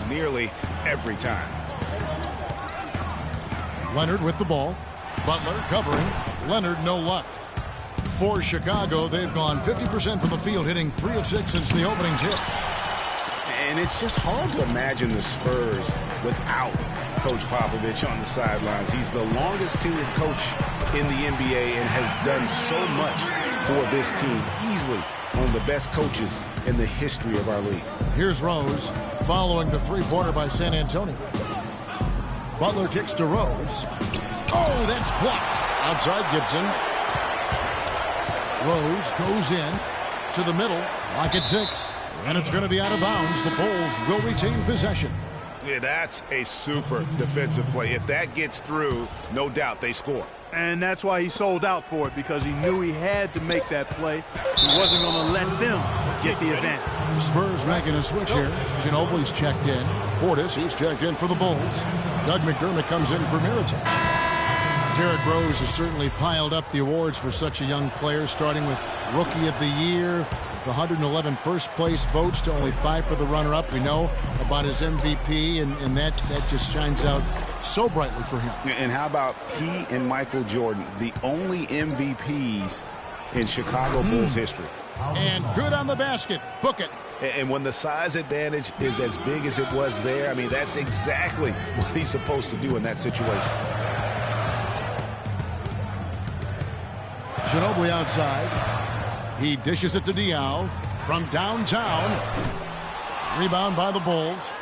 scores nearly every time. Leonard with the ball. Butler covering. Leonard, no luck. For Chicago, they've gone 50% from the field, hitting 3 of 6 since the opening tip. And it's just hard to imagine the Spurs without Coach Popovich on the sidelines. He's the longest tenured coach in the NBA and has done so much for this team. Easily one of the best coaches in the history of our league. Here's Rose following the three-pointer by San Antonio. Butler kicks to Rose. Oh, that's blocked. Outside Gibson. Rose goes in to the middle. Lock at 6. And it's going to be out of bounds. The Bulls will retain possession. Yeah, that's a super defensive play. If that gets through, no doubt they score. And that's why he sold out for it, because he knew he had to make that play. He wasn't going to let them get the advantage. The Spurs making a switch here. Ginobili's checked in. Portis, he's checked in for the Bulls. Doug McDermott comes in for Middleton. Derrick Rose has certainly piled up the awards for such a young player, starting with Rookie of the Year, the 111 first-place votes to only 5 for the runner-up. We know about his MVP, and that just shines out so brightly for him. And how about he and Michael Jordan, the only MVPs in Chicago Bulls history. And good on the basket. Book it. And when the size advantage is as big as it was there, I mean, that's exactly what he's supposed to do in that situation. Ginobili outside. He dishes it to Diaw from downtown. Rebound by the Bulls.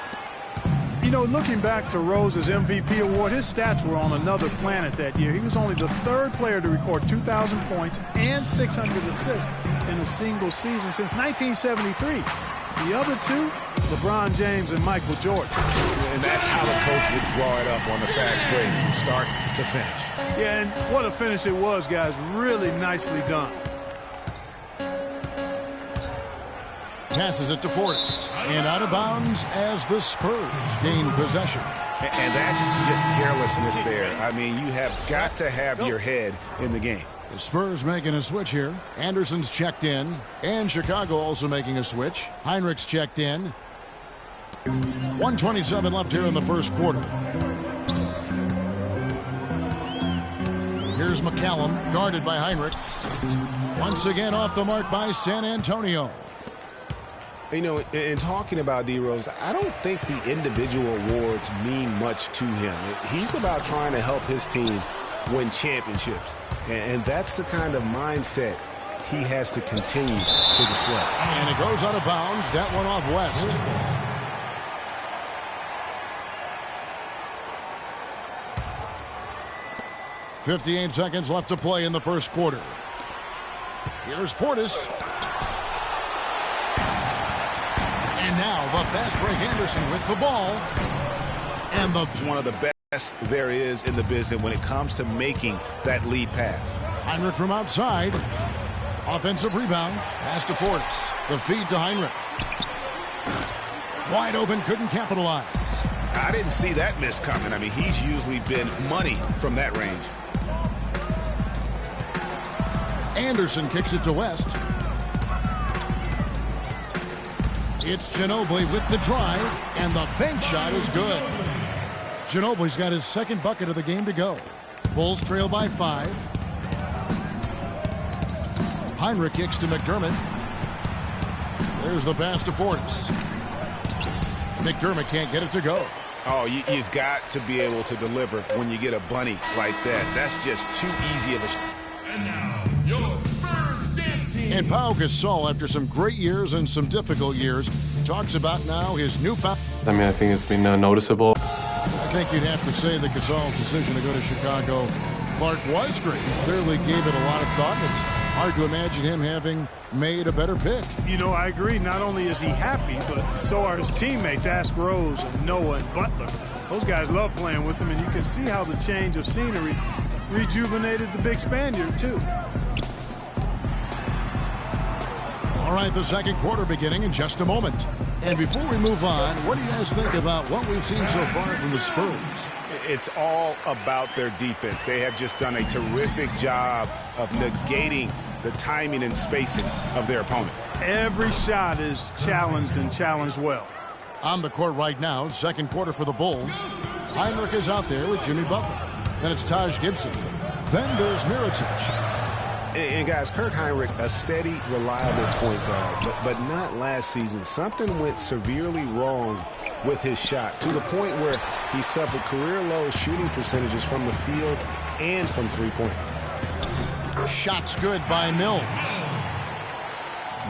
You know, looking back to Rose's MVP award, his stats were on another planet that year. He was only the 3rd player to record 2,000 points and 600 assists in a single season since 1973. The other two, LeBron James and Michael Jordan. And that's how the coach would draw it up on the fast break from start to finish. Yeah, and what a finish it was, guys. Really nicely done. Passes it to Portis. And out of bounds as the Spurs gain possession. And that's just carelessness there. I mean, you have got to have your head in the game. The Spurs making a switch here. Anderson's checked in. And Chicago also making a switch. Heinrich's checked in. 1:27 left here in the first quarter. Here's McCallum, guarded by Heinrich. Once again off the mark by San Antonio. You know, in talking about D. Rose, I don't think the individual awards mean much to him. He's about trying to help his team win championships. And that's the kind of mindset he has to continue to display. And it goes out of bounds. That one off West. .58 seconds left to play in the first quarter. Here's Portis. And now the fast break Anderson with the ball. And it's one of the best there is in the business when it comes to making that lead pass. Heinrich from outside. Offensive rebound. Pass to Portis. The feed to Heinrich. Wide open, couldn't capitalize. I didn't see that miss coming. I mean, he's usually been money from that range. Anderson kicks it to West. It's Ginobili with the drive, and the bank shot is good. Ginobili's got his second bucket of the game to go. Bulls trail by 5. Heinrich kicks to McDermott. There's the pass to Portis. McDermott can't get it to go. Oh, you've got to be able to deliver when you get a bunny like that. That's just too easy of a shot. And now, your Spurs dance team. And Pau Gasol, after some great years and some difficult years, talks about now his newfound... I mean, I think it's been noticeable. I think you'd have to say that Gasol's decision to go to Chicago, Clark, was great. He clearly gave it a lot of thought. It's hard to imagine him having made a better pick. You know, I agree. Not only is he happy, but so are his teammates, Ask Rose and Noah and Butler. Those guys love playing with him, and you can see how the change of scenery rejuvenated the big Spaniard, too. All right, the second quarter beginning in just a moment. And before we move on, what do you guys think about what we've seen so far from the Spurs? It's all about their defense. They have just done a terrific job of negating the timing and spacing of their opponent. Every shot is challenged and challenged well. On the court right now, second quarter for the Bulls. Heinrich is out there with Jimmy Butler. Then it's Taj Gibson. Then there's Mirotic. And guys, Kirk Heinrich, a steady, reliable point guard, but not last season. Something went severely wrong with his shot to the point where he suffered career-low shooting percentages from the field and from three-point. Shots good by Mills.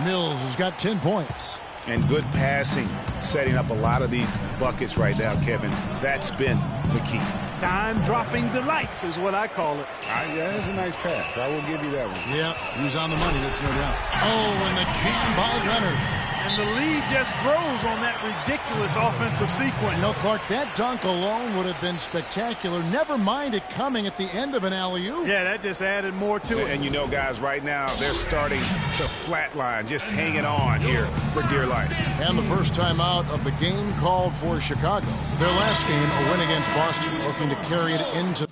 Mills has got 10 points. And good passing, setting up a lot of these buckets right now, Kevin. That's been the key. Time-dropping delights is what I call it. Yeah, that's a nice pass. I will give you that one. Yeah, he was on the money, that's no doubt. Oh, and the jam by Leonard. And the lead just grows on that ridiculous offensive sequence. You know, Clark, that dunk alone would have been spectacular. Never mind it coming at the end of an alley-oop. Yeah, that just added more to it. And you know, guys, right now, they're starting to flatline, just hanging on here for dear life. And the first time out of the game called for Chicago. Their last game, a win against Boston, looking to carry it into